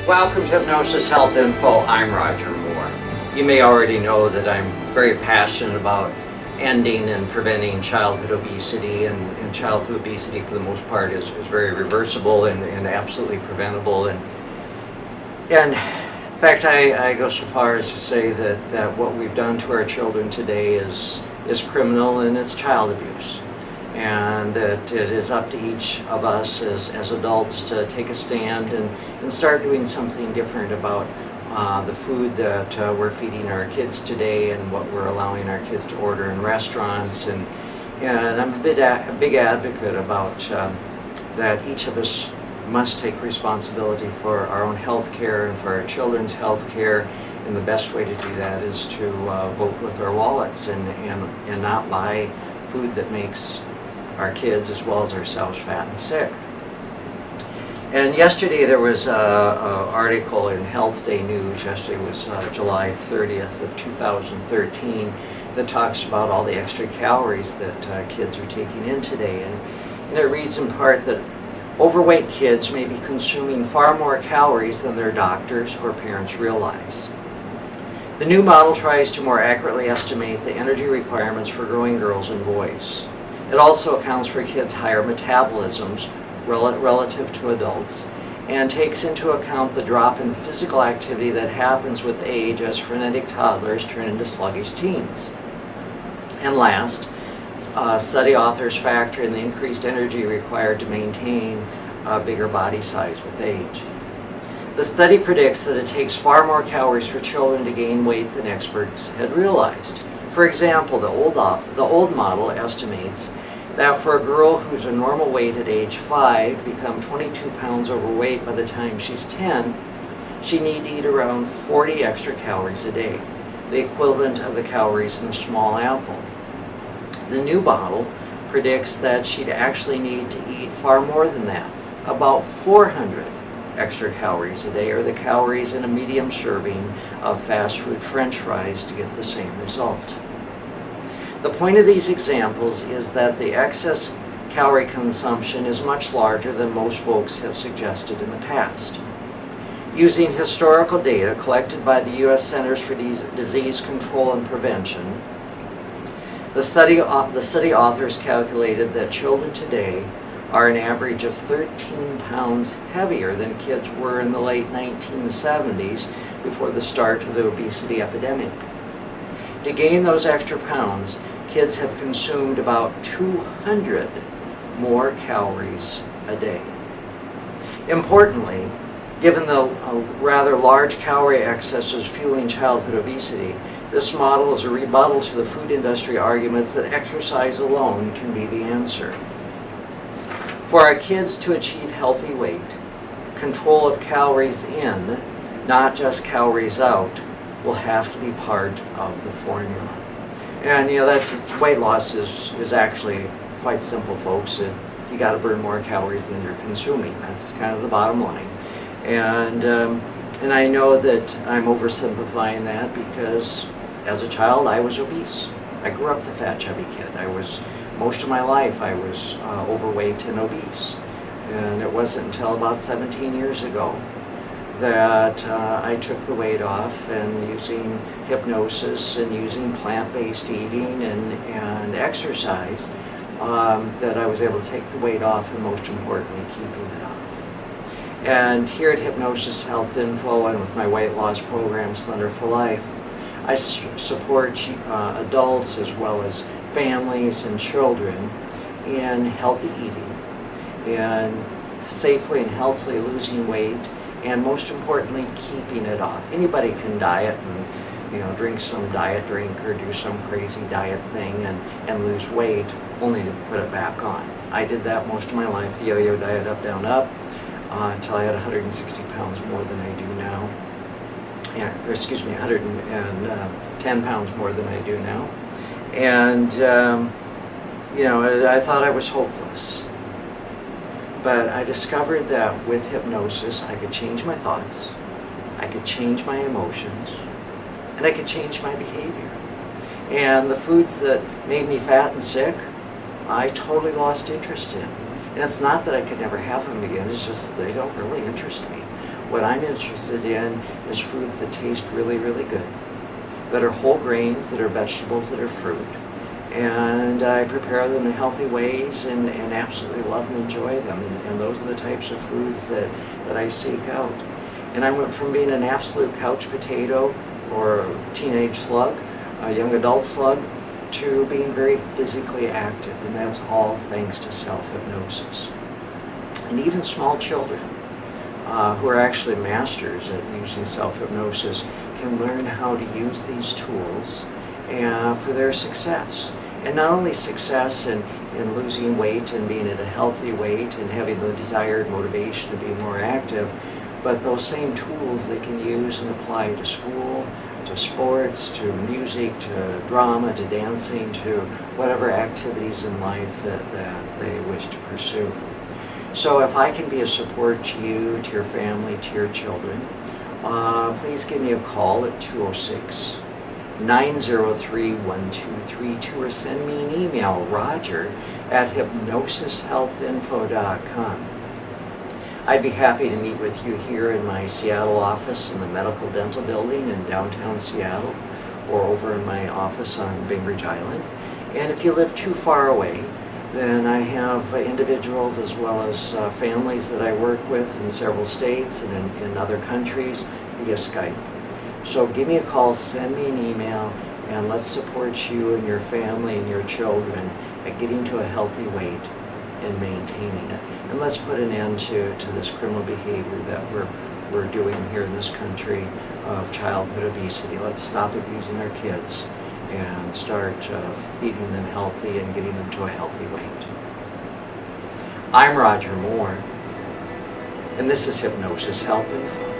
Welcome to Hypnosis Health Info. I'm Roger Moore. You may already know that I'm very passionate about ending and preventing childhood obesity, and childhood obesity for the most part is very reversible and absolutely preventable. And in fact, I go so far as to say that what we've done to our children today is criminal, and it's child abuse. And that it is up to each of us as adults to take a stand and start doing something different about the food that we're feeding our kids today and what we're allowing our kids to order in restaurants. And I'm a big advocate about that each of us must take responsibility for our own health care and for our children's health care. And the best way to do that is to vote with our wallets and not buy food that makes our kids as well as ourselves fat and sick. And yesterday there was an article in Health Day News, yesterday was July 30th of 2013, that talks about all the extra calories that kids are taking in today. And it reads in part that overweight kids may be consuming far more calories than their doctors or parents realize. The new model tries to more accurately estimate the energy requirements for growing girls and boys. It also accounts for kids' higher metabolisms relative to adults and takes into account the drop in physical activity that happens with age as frenetic toddlers turn into sluggish teens. And last, study authors factor in the increased energy required to maintain a bigger body size with age. The study predicts that it takes far more calories for children to gain weight than experts had realized. For example, the old model estimates that for a girl who's a normal weight at age 5 become 22 pounds overweight by the time she's 10, she need to eat around 40 extra calories a day, the equivalent of the calories in a small apple. The new model predicts that she'd actually need to eat far more than that, about 400 extra calories a day, or the calories in a medium serving of fast food French fries to get the same result. The point of these examples is that the excess calorie consumption is much larger than most folks have suggested in the past. Using historical data collected by the U.S. Centers for Disease Control and Prevention, the study authors calculated that children today are an average of 13 pounds heavier than kids were in the late 1970s before the start of the obesity epidemic. To gain those extra pounds, kids have consumed about 200 more calories a day. Importantly, given the rather large calorie excesses fueling childhood obesity, this model is a rebuttal to the food industry arguments that exercise alone can be the answer. For our kids to achieve healthy weight, control of calories in, not just calories out, will have to be part of the formula. And that's weight loss is actually quite simple, folks. You got to burn more calories than you're consuming. That's kind of the bottom line. And I know that I'm oversimplifying that because as a child I was obese. I grew up the fat, chubby kid. Most of my life I was overweight and obese. And it wasn't until about 17 years ago that I took the weight off, and using hypnosis and using plant-based eating and exercise that I was able to take the weight off, and most importantly keeping it off. And here at Hypnosis Health Info and with my weight loss program Slender for Life, I support adults as well as families and children in healthy eating and safely and healthily losing weight, and most importantly keeping it off. Anybody can diet and drink some diet drink or do some crazy diet thing and lose weight only to put it back on. I did that most of my life, the yo-yo diet, up, down, up, until I had 160 pounds more than I do now. 110 pounds more than I do now. And I thought I was hopeless. But I discovered that with hypnosis, I could change my thoughts, I could change my emotions, and I could change my behavior. And the foods that made me fat and sick, I totally lost interest in. And it's not that I could never have them again, it's just they don't really interest me. What I'm interested in is foods that taste really, really good, that are whole grains, that are vegetables, that are fruit. And I prepare them in healthy ways and absolutely love and enjoy them. And those are the types of foods that I seek out. And I went from being an absolute couch potato or teenage slug, a young adult slug, to being very physically active. And that's all thanks to self-hypnosis. And even small children who are actually masters at using self-hypnosis can learn how to use these tools for their success. And not only success in losing weight and being at a healthy weight and having the desired motivation to be more active, but those same tools they can use and apply to school, to sports, to music, to drama, to dancing, to whatever activities in life that they wish to pursue. So if I can be a support to you, to your family, to your children, please give me a call at 206-903-1232 or send me an email, roger@hypnosishealthinfo.com. I'd be happy to meet with you here in my Seattle office in the Medical Dental Building in downtown Seattle, or over in my office on Bainbridge Island. And if you live too far away, then I have individuals as well as families that I work with in several states and in other countries via Skype. So give me a call, send me an email, and let's support you and your family and your children at getting to a healthy weight and maintaining it. And let's put an end to this criminal behavior that we're doing here in this country of childhood obesity. Let's stop abusing our kids and start feeding them healthy and getting them to a healthy weight. I'm Roger Moore, and this is Hypnosis Health Info.